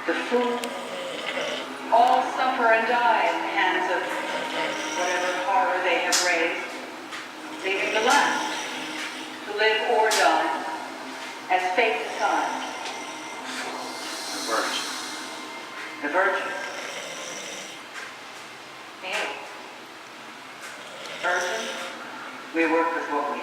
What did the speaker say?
the food, all suffer and die at the hands of whatever horror they have raised, leaving the last to live or die as fate decides. The Virgin. The Virgin. Me. Virgin, we work with what we